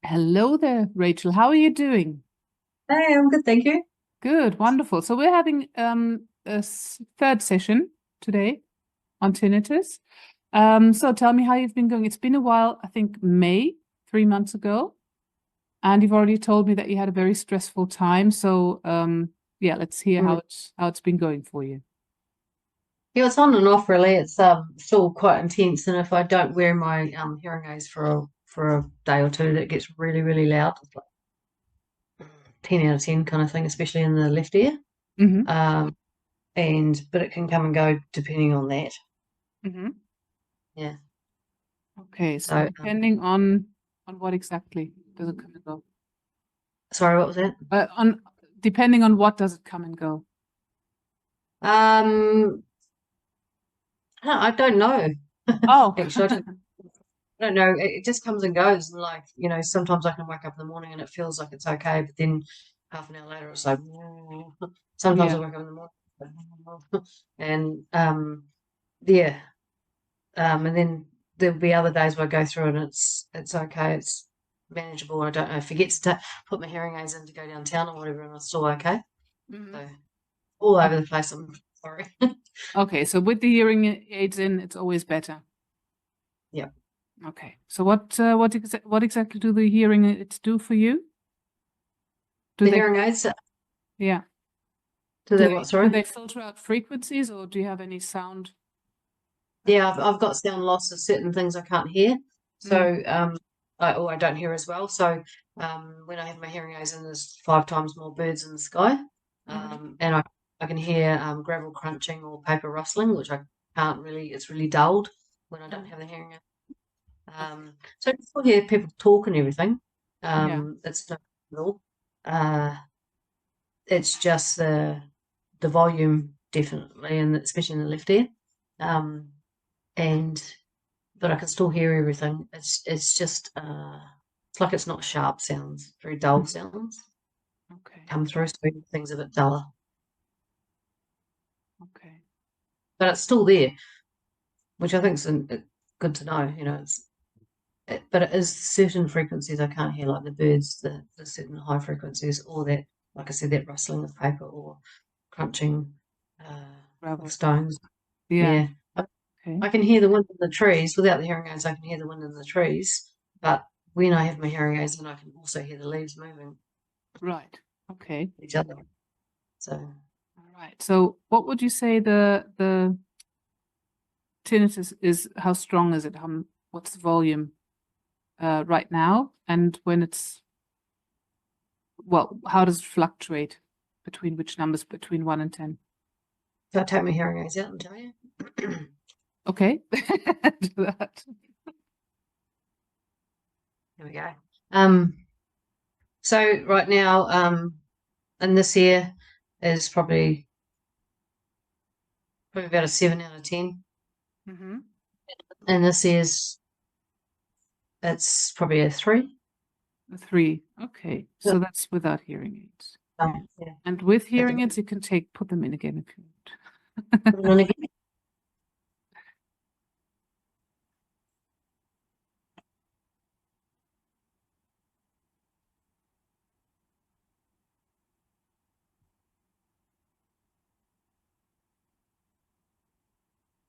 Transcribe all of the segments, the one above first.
Hello there, Rachel. How are you doing? Hey, I'm good, thank you. Good, wonderful. So we're having a third session today on tinnitus. So tell me how you've been going. It's been a while, I think May, 3 months ago, and you've already told me that you had a very stressful time. So yeah, let's hear Mm. how it's been going for you. Yeah, it's on and off really. It's still quite intense, and if I don't wear my hearing aids for a day or two, that gets really, really loud. It's like 10 out of 10 kind of thing, especially in the left ear. Mm-hmm. Um, but it can come and go depending on that. Mm-hmm. Yeah. Okay, so So depending on what exactly does it come and go? sorry, what was that? On depending on what does it come and go? Um, I don't know. Oh, Actually, I don't know. It just comes and goes, and like sometimes I can wake up in the morning and it feels like it's okay, but then half an hour later it's like. Sometimes I yeah. wake up in the morning, and yeah, and then there'll be other days where I go through and it's okay, it's manageable. I don't know, forget to put my hearing aids in to go downtown or whatever, and it's still okay. Mhm. So all over the place. I'm sorry. Okay, so with the hearing aids in, it's always better. Yeah, Okay, so what exactly do the hearing aids do for you? Do the they, hearing aids. yeah, Do they what? do Sorry. they filter out frequencies, or do you have any sound? Yeah, I've got sound loss of certain things I can't hear. Mm, So I don't hear as well. So when I have my hearing aids in, there's 5 times more birds in the sky, mhm. and I can hear gravel crunching or paper rustling, which I can't really. It's really dulled when I don't Mm. have the hearing aid. Okay. So I can still hear people talk and everything. Yeah. It's not at all. Uh, it's just the volume definitely, and especially in the left ear. Um, and but I can still hear everything. It's just it's like it's not sharp sounds, very dull Mhm. sounds Okay. come through, so things a bit duller. Okay. But it's still there, which I think is good to know. But it is certain frequencies I can't hear, like the birds, the certain high frequencies, or that, like I said, that rustling of paper or crunching of Gravel. stones. Yeah. Yeah, I, Okay. I can hear the wind in the trees without the hearing aids. I can hear the wind in the trees, but when I have my hearing aids, then I can also hear the leaves moving Right. Okay. each other. So All right. So what would you say the tinnitus is? How strong is it? What's the volume right now? And when it's well, how does it fluctuate between which numbers between 1 and 10? I take my hearing aids out and tell you. Okay. Do that. Here we go. Um, so right now, in this year is probably about a 7 out of 10. Mm-hmm. And this year's it's probably a 3. A 3. Okay. Yep. So that's without hearing aids. Yeah. And with Have to hearing aids, you can put them in again if you put it want. on again.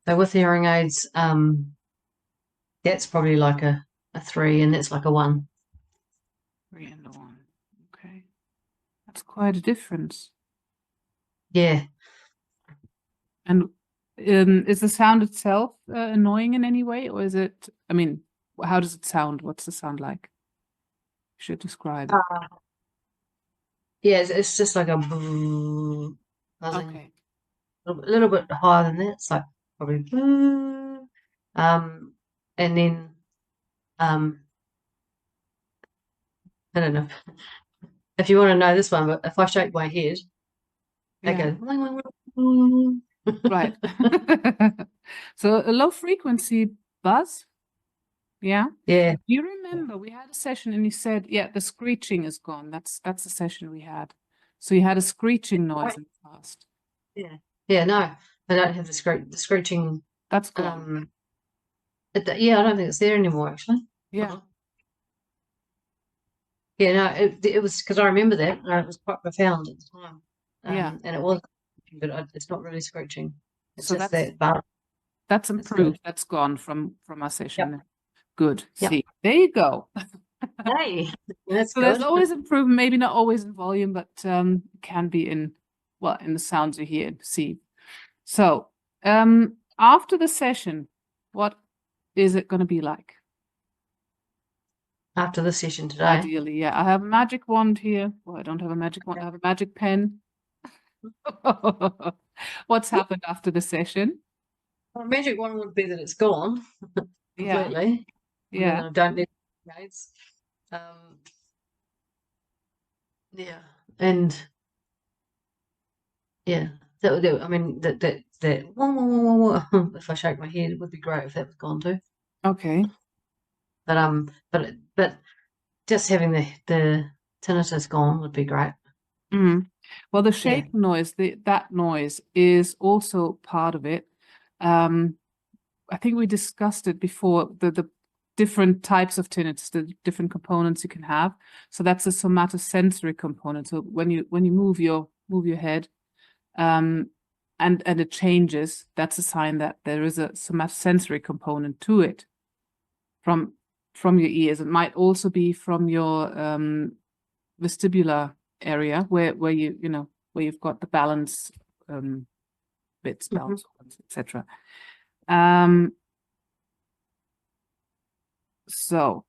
So with hearing aids, that's probably like a 3, and that's like a 1. 3 and a 1. Okay. That's quite a difference. Yeah. And is the sound itself annoying in any way, or is it, I mean, how does it sound? What's the sound like? You should describe it. Yeah, it's just like a buzzing, Okay. a little bit higher than that. It's like probably and then um, I don't know if you want to know this one, but if I shake my head, it Yeah. goes wing, wing, wing. Right. So a low frequency buzz. Yeah. Yeah, Do you remember we had a session and you said, yeah, the screeching is gone. That's the session we had. So you had a screeching noise right. in the past. Yeah, yeah. No, I don't have the screeching. That's gone. Um, yeah, I don't think it's there anymore. Actually. Hold Yeah. on. Yeah, no, it was because I remember that. It was quite profound at the time. Yeah. And it was, but it's not really screeching. It's So just that bar. that's That's good. improved. That's gone from our session. Yep. Good. Yep. See, there you go. Hey, that's So good. there's always improvement, maybe not always in volume, but can be in the sounds you hear and perceive. So after the session, what is it going to be like? After the session today. Ideally, yeah. I have a magic wand here. Well, I don't have a magic wand. I have a magic pen. What's happened after the session? Well, magic one would be that it's gone completely. Yeah. And I don't need shades. Yeah. And yeah. I mean that if I shake my head, it would be great if that was gone too. Okay. But just having the tinnitus gone would be great. Well, the shake noise, that noise is also part of it. I think we discussed it before, the different types of tinnitus, the different components you can have. So that's a somatosensory component. So when you move your head, and it changes, that's a sign that there is a somatosensory component to it from your ears. It might also be from your vestibular area where you've got the balance bits, balance, etc. So,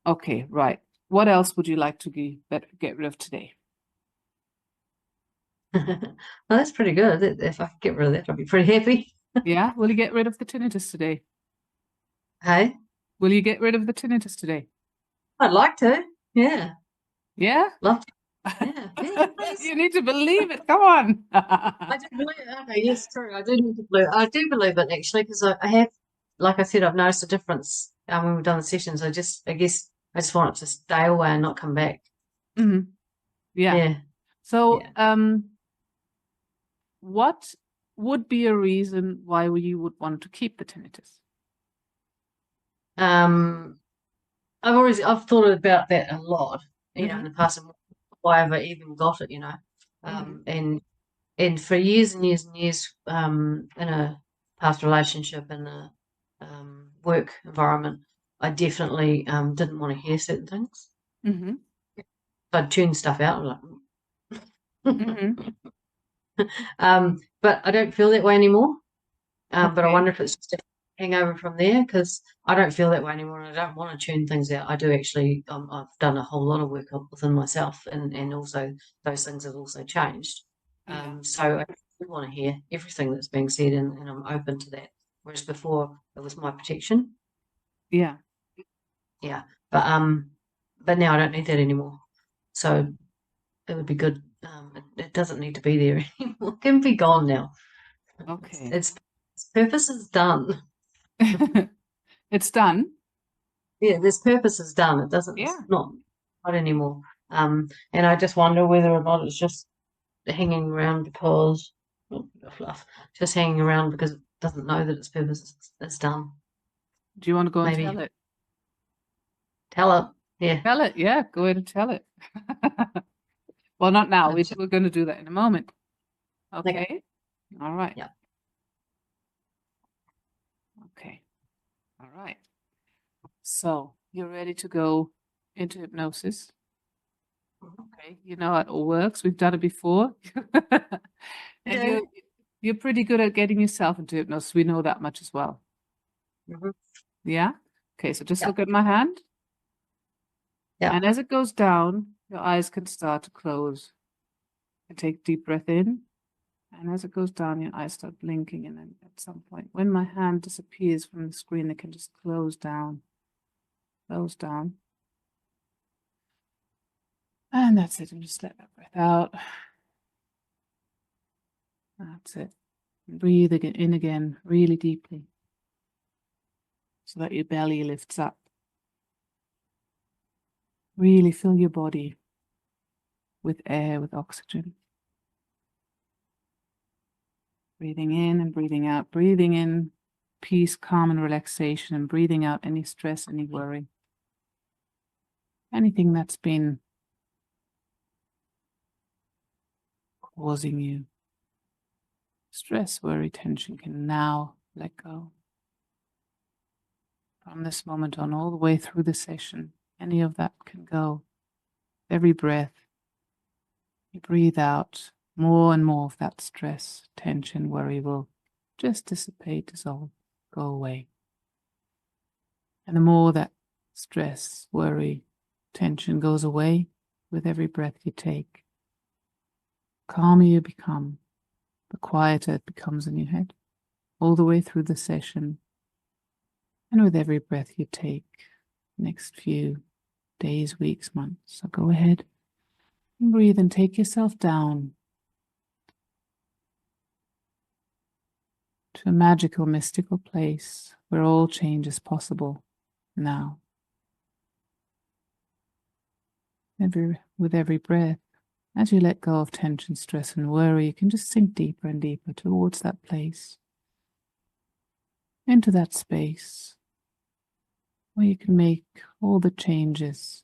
okay, right. What else would you like to get rid of today? Well, that's pretty good. If I could get rid of that, I'd be pretty happy. Yeah, will you get rid of the tinnitus today? Hey, will you get rid of the tinnitus today? I'd like to. Yeah. Yeah? Love to. Yeah. You need to believe it. Come on. I do believe it. Okay, yes, true. I do need to believe. I do believe it actually, because I have, like I said, I've noticed a difference when we've done the sessions. I guess I just want it to stay away and not come back. Mm-hmm. Yeah. So, what would be a reason why you would want to keep the tinnitus? I've thought about that a lot, in the past, why have I even got it, and for years and years and years, in a past relationship, in a work environment, I definitely didn't want to hear certain things. I'd tune stuff out. But I don't feel that way anymore. But I wonder if it's just a hangover from there, because I don't feel that way anymore, and I don't want to tune things out. I do actually. I've done a whole lot of work within myself, and also those things have also changed. So I do want to hear everything that's being said, and I'm open to that. Whereas before, it was my protection. Yeah. But now I don't need that anymore. So it would be good. It doesn't need to be there anymore. It can be gone now. Okay. Its purpose is done. It's done. Yeah, this purpose is done. It doesn't. Yeah. It's not anymore. And I just wonder whether or not it's just hanging around because fluff, just hanging around because it doesn't know that its purpose is done. Do you want to go and Maybe tell it? Tell it. Yeah. Tell it. Yeah, go ahead and tell it. Well, not now. We're going to do that in a moment. Okay. All right. Yeah. Okay. All right. So you're ready to go into hypnosis. Okay. You know how it all works. We've done it before. And you're pretty good at getting yourself into hypnosis. We know that much as well. Yeah. Okay. So just look at my hand. Yeah. And as it goes down, your eyes can start to close. And take a deep breath in. And as it goes down, your eyes start blinking. And then at some point, when my hand disappears from the screen, it can just close down. Close down. And that's it. And just let that breath out. That's it. Breathe in again, really deeply. So that your belly lifts up. Really fill your body with air, with oxygen. Breathing in and breathing out. Breathing in peace, calm, and relaxation, and breathing out any stress, any worry. Anything that's been causing you stress, worry, tension can now let go. From this moment on, all the way through the session, any of that can go. Every breath, you breathe out, more and more of that stress, tension, worry will just dissipate, dissolve, go away. And the more that stress, worry, tension goes away with every breath you take, the calmer you become, the quieter it becomes in your head, all the way through the session. And with every breath you take, next few days, weeks, months, so go ahead and breathe and take yourself down to a magical, mystical place where all change is possible now. With every breath, as you let go of tension, stress, and worry, you can just sink deeper and deeper towards that place, into that space where you can make all the changes,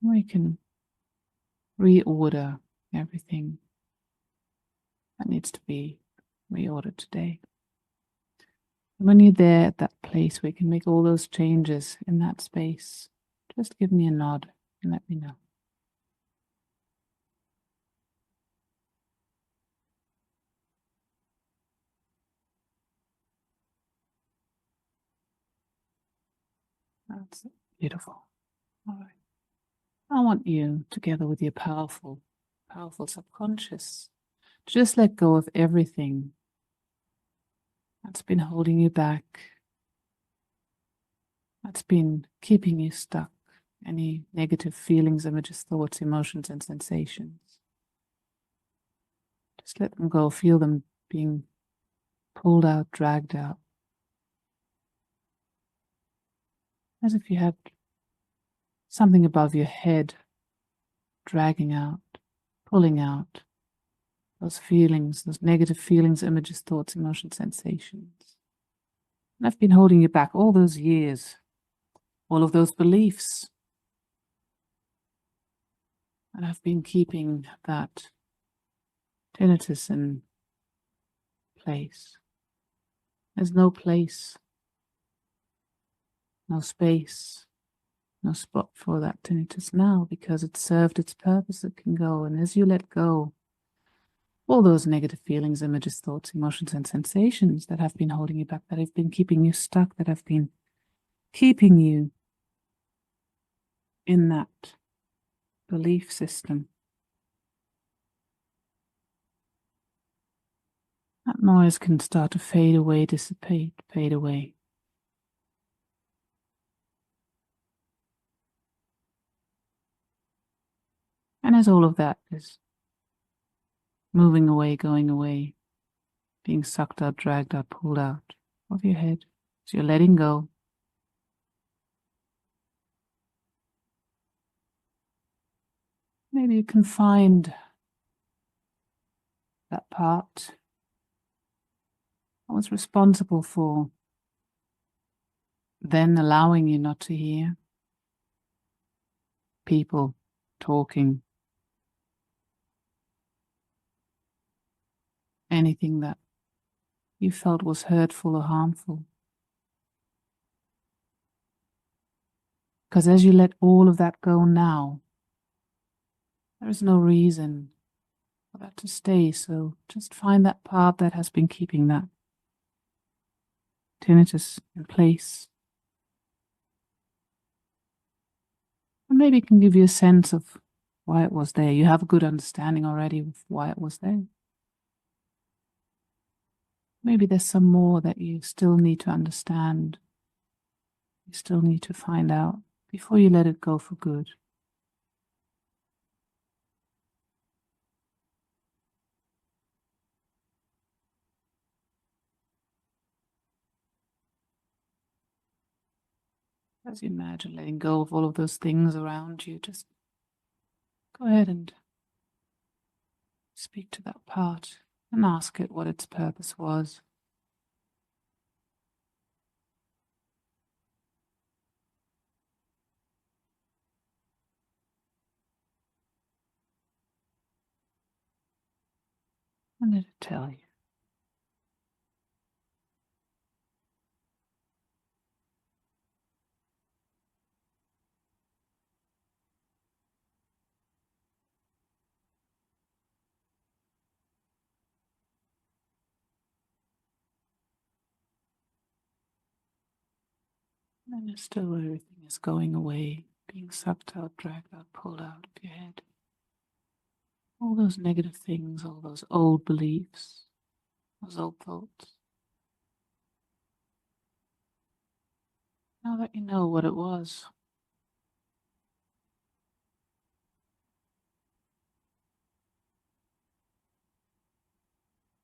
where you can reorder everything that needs to be reordered today. And when you're there at that place where you can make all those changes in that space, just give me a nod and let me know. That's beautiful. All right. I want you, together with your powerful subconscious, to just let go of everything that's been holding you back, that's been keeping you stuck, any negative feelings, images, thoughts, emotions, and sensations. Just let them go, feel them being pulled out, dragged out, as if you had something above your head, dragging out, pulling out those feelings, those negative feelings, images, thoughts, emotions, sensations. And I've been holding you back all those years, all of those beliefs. And I've been keeping that tinnitus in place. There's no place, no space, no spot for that tinnitus now, because it's served its purpose. It can go. And as you let go, all those negative feelings, images, thoughts, emotions, and sensations that have been holding you back, that have been keeping you stuck, that have been keeping you in that belief system, that noise can start to fade away, dissipate, fade away. And as all of that is moving away, going away, being sucked out, dragged out, pulled out of your head, so you're letting go, maybe you can find that part that was responsible for then allowing you not to hear people talking, anything that you felt was hurtful or harmful. Because as you let all of that go now, there is no reason for that to stay. So just find that part that has been keeping that tinnitus in place. And maybe it can give you a sense of why it was there. You have a good understanding already of why it was there. Maybe there's some more that you still need to understand. You still need to find out before you let it go for good. As you imagine letting go of all of those things around you, just go ahead and speak to that part and ask it what its purpose was. And let it tell you. And it's still everything is going away, being sucked out, dragged out, pulled out of your head. All those negative things, all those old beliefs, those old thoughts. Now that you know what it was,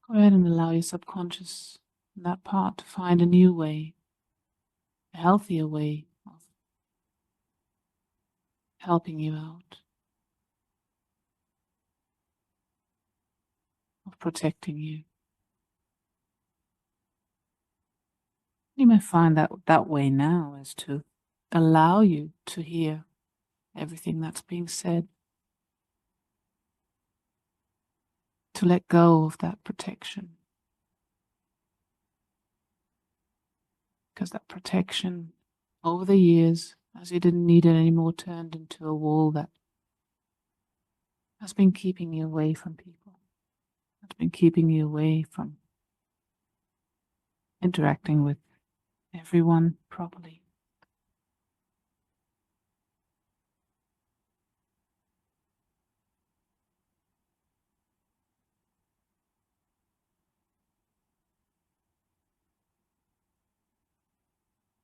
go ahead and allow your subconscious, that part, to find a new way, a healthier way of helping you out, of protecting you. You may find that way now is to allow you to hear everything that's being said, to let go of that protection. Because that protection, over the years, as you didn't need it anymore, turned into a wall that has been keeping you away from people, has been keeping you away from interacting with everyone properly.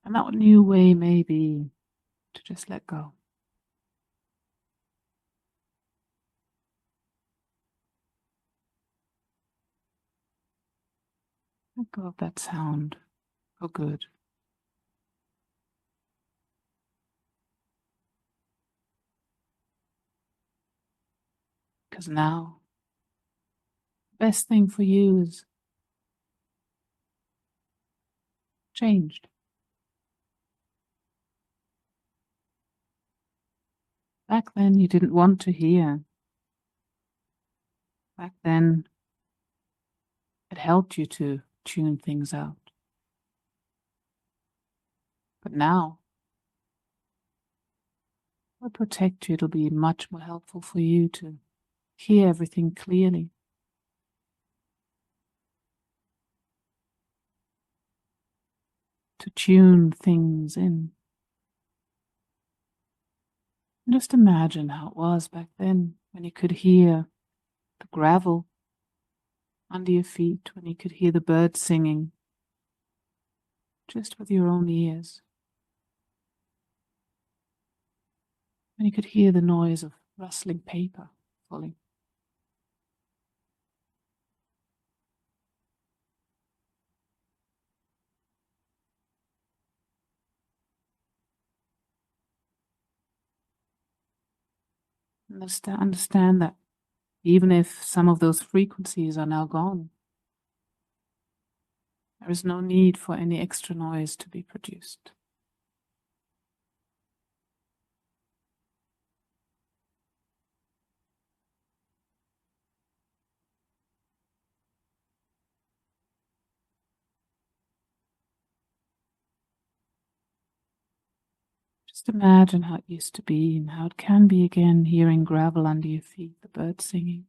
And that new way may be to just let go. Let go of that sound for good. Because now, the best thing for you is changed. Back then, you didn't want to hear. Back then, it helped you to tune things out. But now, it will protect you. It'll be much more helpful for you to hear everything clearly. To tune things in. And just imagine how it was back then when you could hear the gravel under your feet, when you could hear the birds singing just with your own ears. When you could hear the noise of rustling paper falling. Understand that even if some of those frequencies are now gone, there is no need for any extra noise to be produced. Just imagine how it used to be and how it can be again, hearing gravel under your feet, the birds singing,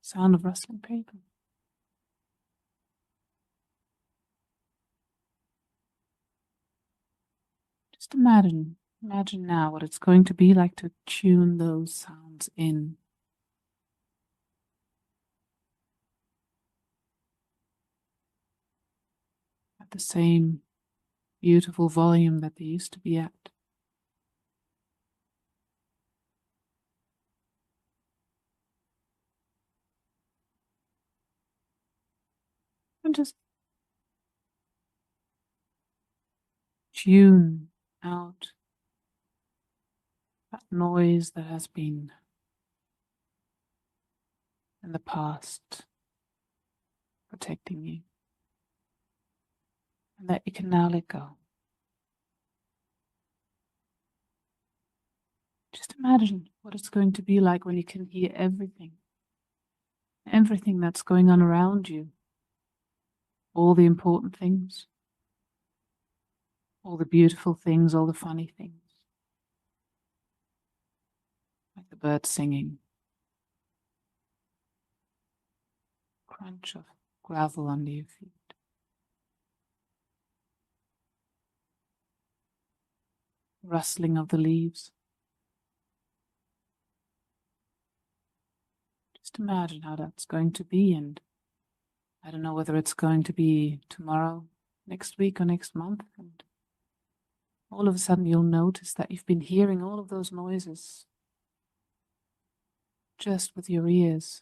sound of rustling paper. Just imagine now what it's going to be like to tune those sounds in. At the same beautiful volume that they used to be at. And just tune out that noise that has been in the past protecting you, and that you can now let go. Just imagine what it's going to be like when you can hear everything everything that's going on around you, all the important things, all the beautiful things, all the funny things, like the birds singing, crunch of gravel under your feet. Rustling of the leaves. Just imagine how that's going to be, and I don't know whether it's going to be tomorrow, next week, or next month, and all of a sudden you'll notice that you've been hearing all of those noises just with your ears,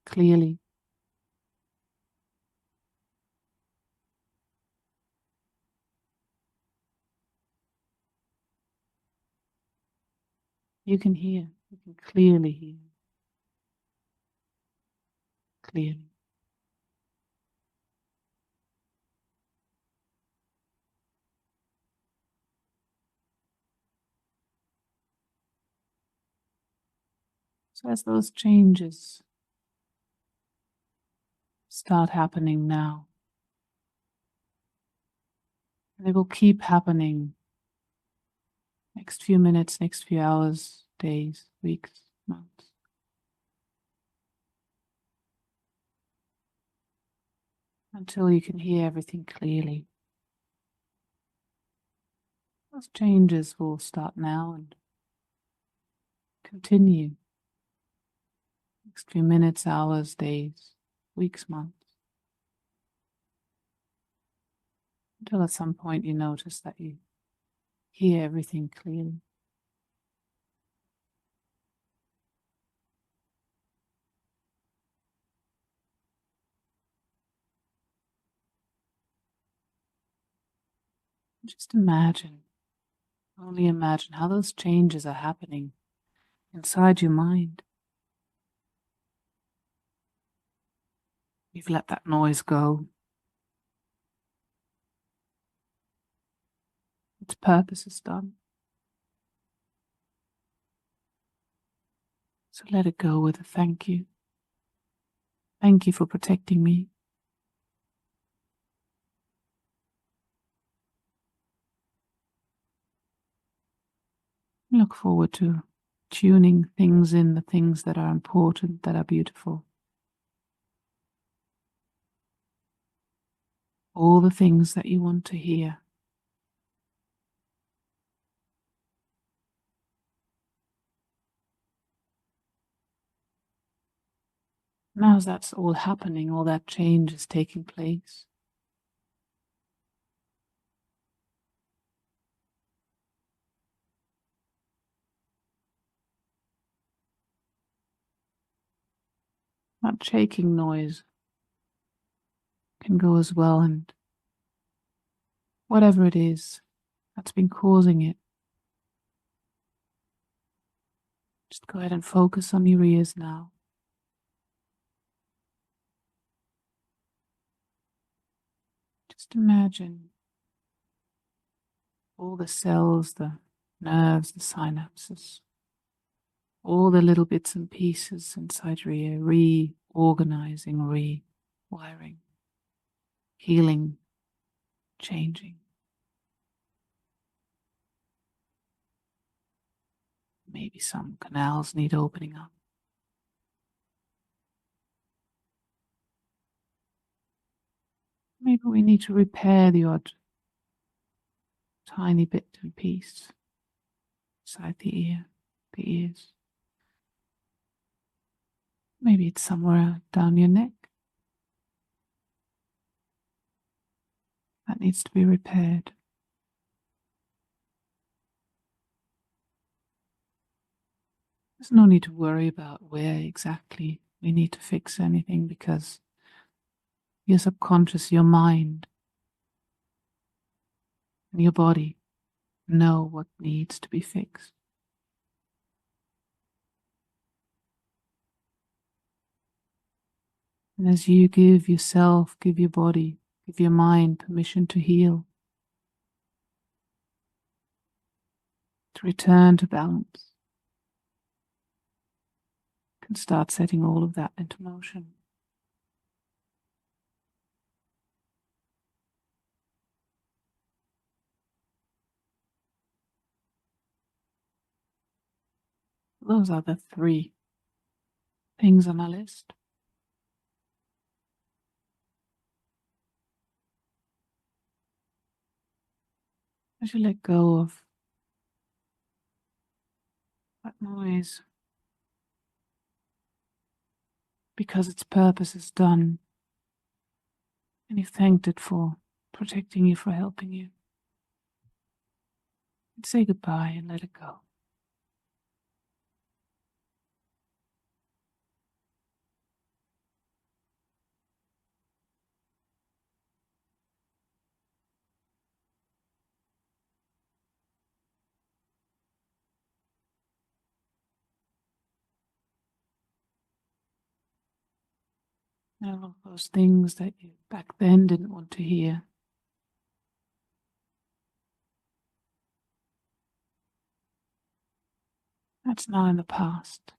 clearly. You can hear, you can clearly hear, clearly. So as those changes start happening now, they will keep happening next few minutes, next few hours, days, weeks, months. Until you can hear everything clearly. Those changes will start now and continue. Next few minutes, hours, days, weeks, months. Until at some point you notice that you hear everything clearly. Just imagine, only imagine how those changes are happening inside your mind. You've let that noise go. Its purpose is done. So let it go with a thank you. Thank you for protecting me. Look forward to tuning things in, the things that are important, that are beautiful. All the things that you want to hear. Now as that's all happening, all that change is taking place, that shaking noise can go as well, and whatever it is that's been causing it, just go ahead and focus on your ears now. Just imagine all the cells, the nerves, the synapses, all the little bits and pieces inside your ear, reorganizing, rewiring, healing, changing. Maybe some canals need opening up. Maybe we need to repair the odd tiny bit and piece inside the ears. Maybe it's somewhere down your neck that needs to be repaired. There's no need to worry about where exactly we need to fix anything, because your subconscious, your mind, and your body know what needs to be fixed. And as you give yourself, give your body, give your mind permission to heal, to return to balance, can start setting all of that into motion. Those are the 3 things on my list. As you let go of that noise, because its purpose is done, and you've thanked it for protecting you, for helping you, and say goodbye and let it go. And all of those things that you back then didn't want to hear, that's now in the past.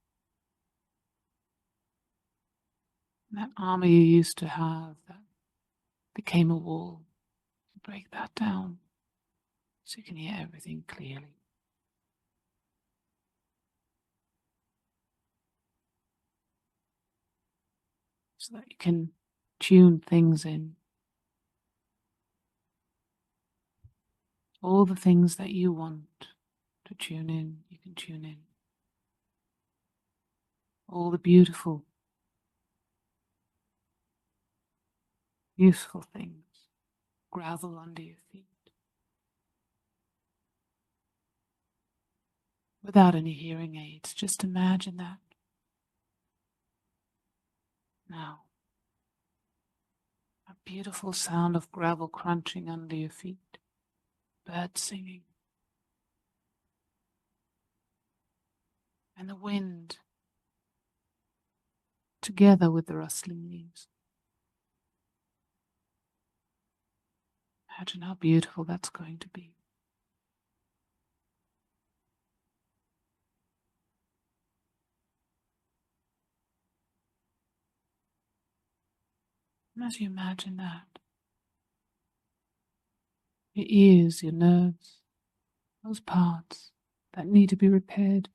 That armor you used to have that became a wall, break that down so you can hear everything clearly. So that you can tune things in. All the things that you want to tune in, you can tune in. All the beautiful, useful things gravel under your feet. Without any hearing aids, just imagine that. Now, a beautiful sound of gravel crunching under your feet, birds singing, and the wind together with the rustling leaves. Imagine how beautiful that's going to be. And as you imagine that, your ears, your nerves, those parts that need to be repaired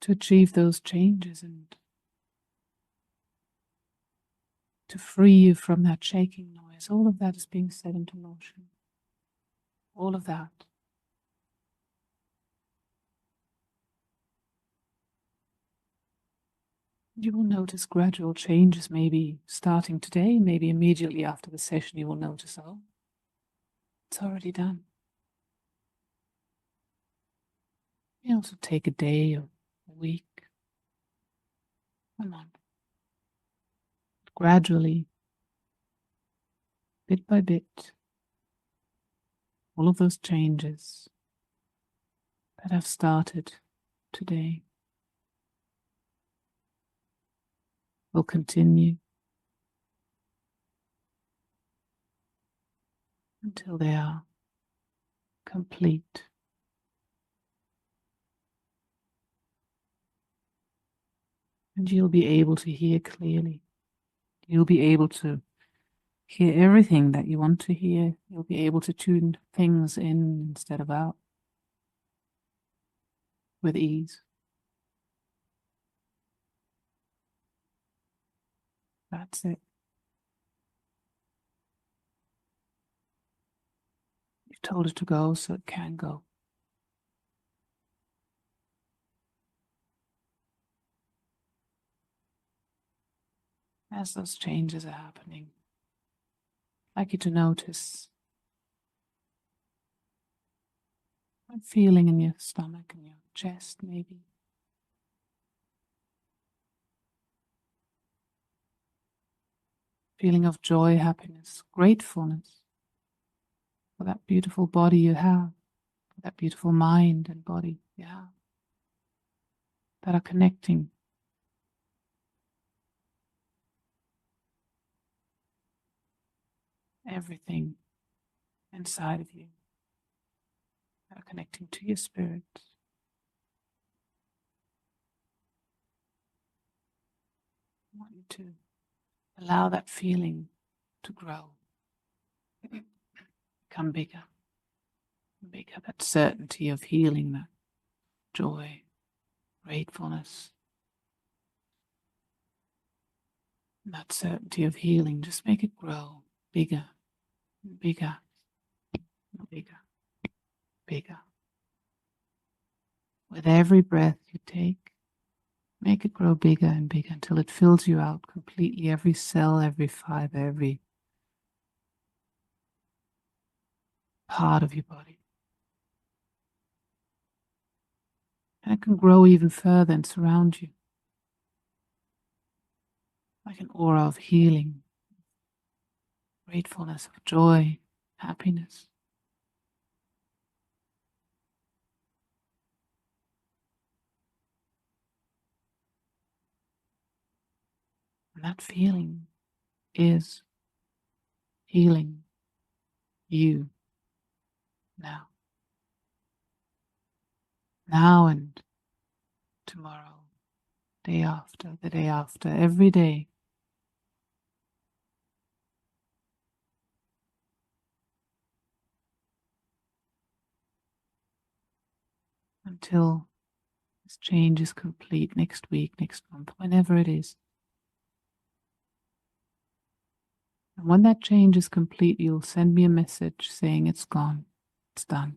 to achieve those changes and to free you from that shaking noise, all of that is being set into motion. All of that. You will notice gradual changes, maybe starting today, maybe immediately after the session you will notice, oh, it's already done. You also take a day or a week, a month. Gradually, bit by bit, all of those changes that have started today will continue until they are complete. And you'll be able to hear clearly. You'll be able to hear everything that you want to hear. You'll be able to tune things in instead of out with ease. That's it. You've told it to go, so it can go. As those changes are happening, I'd like you to notice a feeling in your stomach and your chest, maybe. Feeling of joy, happiness, gratefulness for that beautiful body you have, for that beautiful mind and body you have, that are connecting. Everything inside of you, that are connecting to your spirit. I want you to allow that feeling to grow, become bigger, bigger, that certainty of healing, that joy, gratefulness, that certainty of healing. Just make it grow bigger, bigger, bigger, bigger. With every breath you take, make it grow bigger and bigger until it fills you out completely, every cell, every fiber, every part of your body. And it can grow even further and surround you like an aura of healing, gratefulness, of joy, happiness. And that feeling is healing you now. Now and tomorrow, day after, the day after, every day. Until this change is complete next week, next month, whenever it is. And when that change is complete, you'll send me a message saying it's gone, it's done.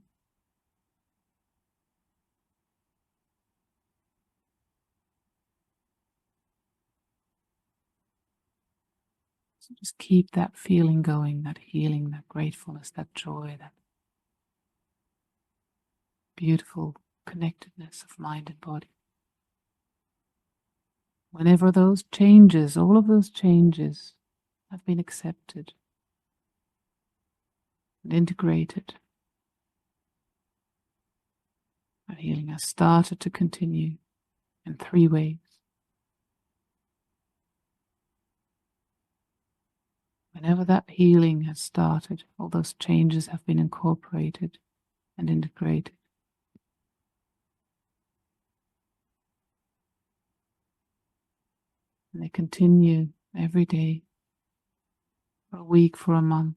So just keep that feeling going, that healing, that gratefulness, that joy, that beautiful connectedness of mind and body. Whenever those changes, all of those changes have been accepted and integrated, our healing has started to continue in 3 ways. Whenever that healing has started, all those changes have been incorporated and integrated. And they continue every day, for a week, for a month,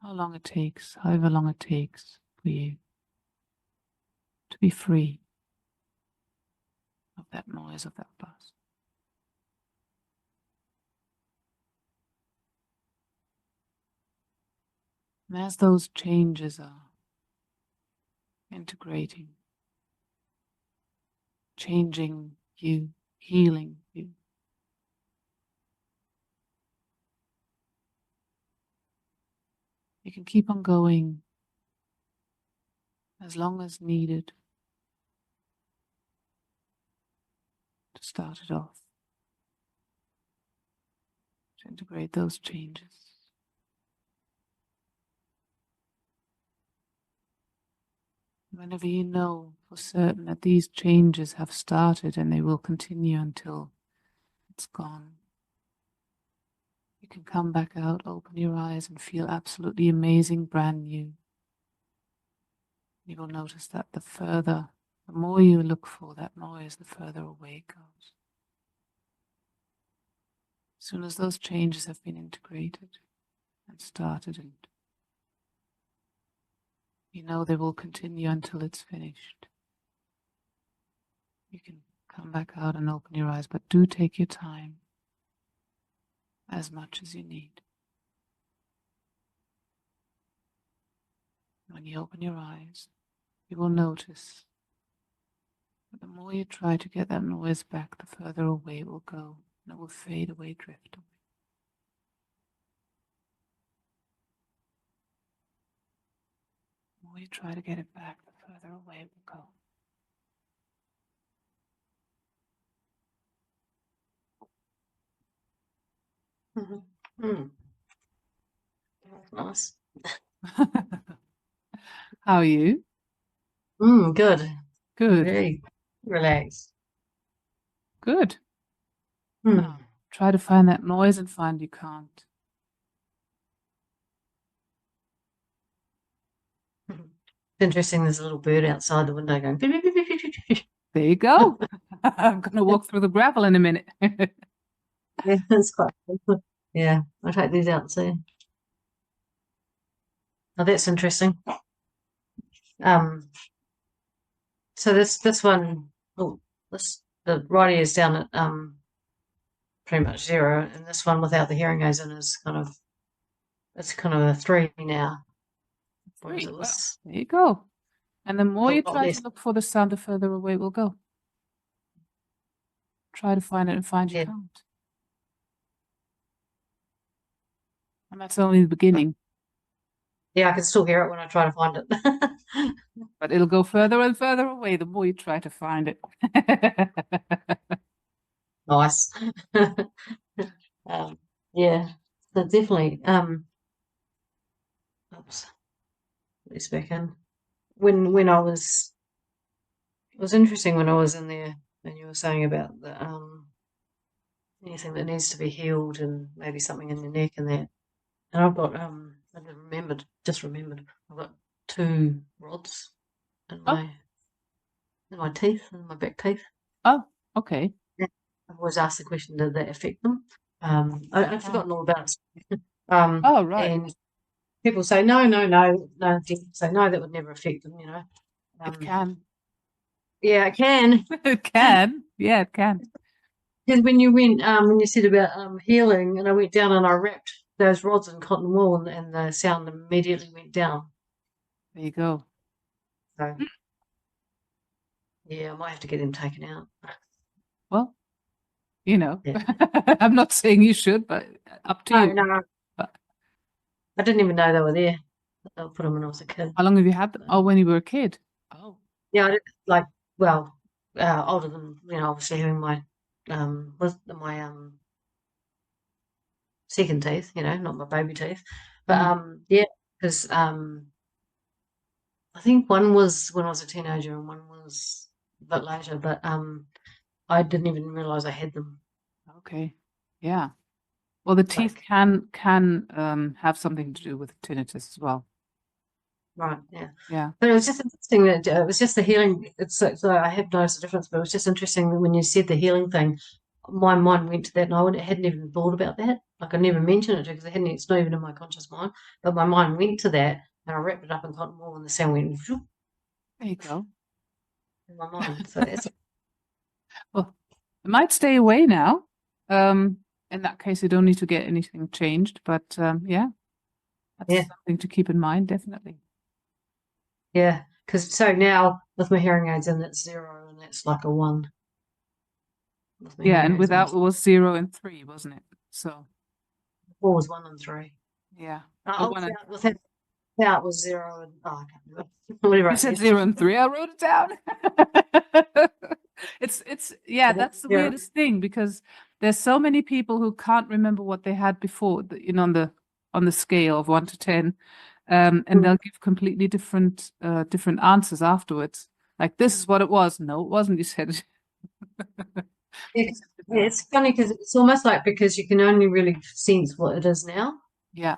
how long it takes, however long it takes for you to be free of that noise, of that buzz. And as those changes are integrating, changing you, healing you, you can keep on going as long as needed to start it off, to integrate those changes. Whenever you know for certain that these changes have started and they will continue until it's gone, you can come back out, open your eyes and feel absolutely amazing, brand new. You will notice that the more you look for that noise, the further away it goes. As soon as those changes have been integrated and started, and you know they will continue until it's finished, you can come back out and open your eyes, but do take your time, as much as you need. When you open your eyes, you will notice that the more you try to get that noise back, the further away it will go, and it will fade away, drift away. The more you try to get it back, the further away it will go. Nice. How are you? Good. Good. Very relaxed. Good. Now, try to find that noise and find you can't. It's interesting, there's a little bird outside the window going beep, beep, beep, beep, beep, beep. There you go. I'm going to walk through the gravel in a minute. Yeah, that's quite cool. Yeah, I'll take these out and see. Oh, that's interesting. So this one, oh, the right ear's down at pretty much 0, and this one without the hearing aids in is it's kind of a 3 now. Whereas 3. it Well, was there you go. And the more a you lot try less. to look for the sound, the further away it will go. Try to find it and find you Yeah. can't. And that's only the beginning. Yeah, I can still hear it when I try to find it. But it'll go further and further away the more you try to find it. Nice. Yeah, so definitely. Oops, let me speak in. When I was, it was interesting when I was in there, and you were saying about the anything that needs to be healed and maybe something in your neck and that. And I've got I just remembered, I've got 2 rods in Oh, my teeth, in my back teeth. oh, okay. I've always asked the question, did that affect them? I've forgotten all about it. Oh, right. And people say, no, people say, no, that would never affect them, you know. It can. Yeah, it can. It can. Yeah, it can. Because when you said about healing, and I went down and I wrapped those rods in cotton wool, and the sound immediately went down. There you go. So, yeah, I might have to get them taken out. Well, you know, Yeah. I'm not saying you should, but up to you. No, But I didn't even know they were there. I put them when I was a kid. how long have you had them? Oh, when you were a kid. Oh, Yeah, I did, like, well, older than, obviously having my with my second teeth, not my baby teeth. But yeah, because I think one was when I was a teenager and one was a bit later, but I didn't even realize I had them. okay. Yeah. Well, the teeth Like, can have something to do with tinnitus as well. right, yeah. Yeah. But it was just interesting that it was just the healing. So I have noticed the difference, but it was just interesting that when you said the healing thing, my mind went to that, and I hadn't even thought about that. Like, I never mentioned it because it's not even in my conscious mind. But my mind went to that, and I wrapped it up in cotton wool, and the sound went whoop There you go. in my mind. So that's Well, it might stay away now. In that case, you don't need to get anything changed, but yeah, that's yeah, something to keep in mind, definitely. yeah. Because so now with my hearing aids in, that's 0, and that's like a 1. With my Yeah, hearing and aids without on, it was 0 and 3, wasn't it? So 4 was 1 and 3. yeah. Oh, without was 0 and I can't remember. Whatever You I said said. 0 and 3. I wrote it down. Yeah, that's the Yeah. weirdest thing because there's so many people who can't remember what they had before, on the scale of 1 to 10. And they'll give completely different answers afterwards. Like, this is what it was. No, it wasn't, you said. It's funny because it's almost like because you can only really sense what it is now. Yeah.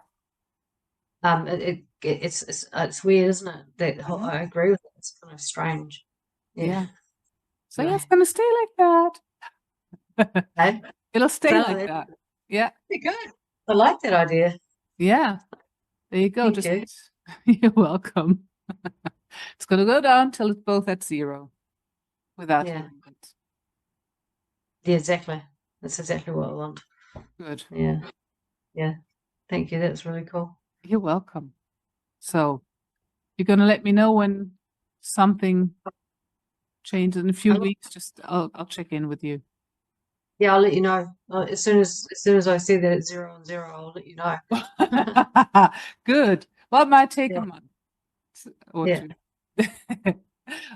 It's weird, isn't it? That I agree with it. It's kind of strange. Yeah. So yeah, Yeah. it's gonna stay like that. Hey? It'll stay So like that. Yeah. good. I like that idea. Yeah. There you go. Thank you. You're welcome. It's gonna go down till it's both at 0 without Yeah. hearing it. Yeah, exactly. That's exactly what I want. Good. Yeah. Yeah. Thank you. That's really cool. You're welcome. So you're gonna let me know when something changes in a few weeks. Just I'll check in with you. Yeah, I'll let you know. As soon as I see that it's 0 and 0, I'll let you know. Good. Well, it might take a Yeah. month or Yeah. 2.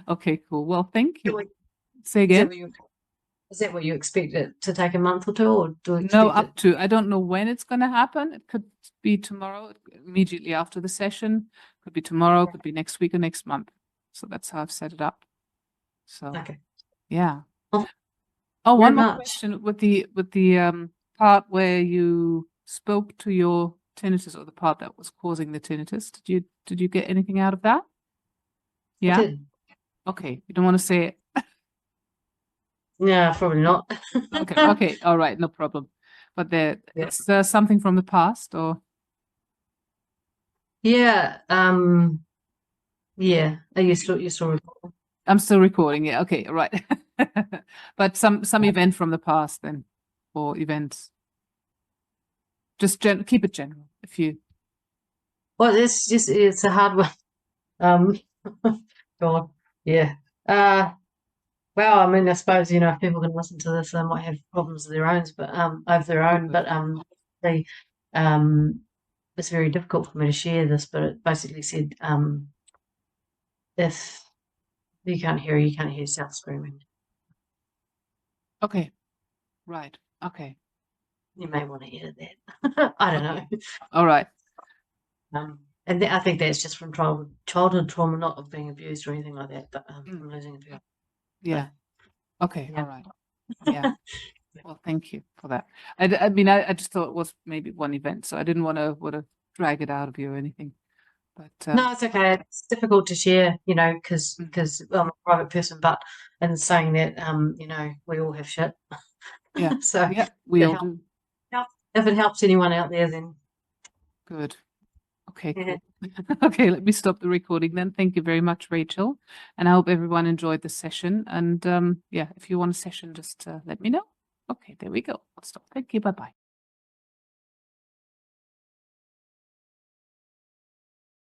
Okay, cool. Well, thank you. Is Say again. that what you expect it to take a month or 2, or do you No, expect up to. I don't know when it's going to happen. It could be tomorrow, immediately after the session. Could be tomorrow, could be next week or next month. So that's how I've set it up. So Okay. yeah. Oh, One very more much. question with the part where you spoke to your tinnitus, or the part that was causing the tinnitus. Did you get anything out of that? I Yeah. did. Okay. You don't want to say it. Yeah, probably not. Okay. Okay. All right. No problem. but Yeah. it's something from the past, or Yeah. Yeah. Are you still recording? I'm still recording. Yeah. Okay. Right. But some event from the past then, or events. Just keep it general. If you. Well, it's a hard one. God. Yeah. Well, I mean, I suppose, you know, if people can listen to this, they might have problems of their own, they, it's very difficult for me to share this, but it basically said, if you can't hear yourself screaming. Okay. Right. Okay. You may want to hear that. I don't know. All right. And I think that's just from childhood trauma, not of being abused or anything like that, but from losing a parent. Yeah. Okay. Yeah. All right. Yeah. Well, thank you for that. I mean, I just thought it was maybe one event, so I didn't want to drag it out of you or anything. But No, it's okay. It's difficult to share, you know, because I'm a private person, but in saying that, you know, we all have shit. yeah, So yeah, we all do. if it helps anyone out there, then Good. Okay, yeah. cool. Okay, let me stop the recording then. Thank you very much, Rachel. And I hope everyone enjoyed the session. And yeah, if you want a session, just let me know. Okay, there we go. I'll stop. Thank you. Bye-bye.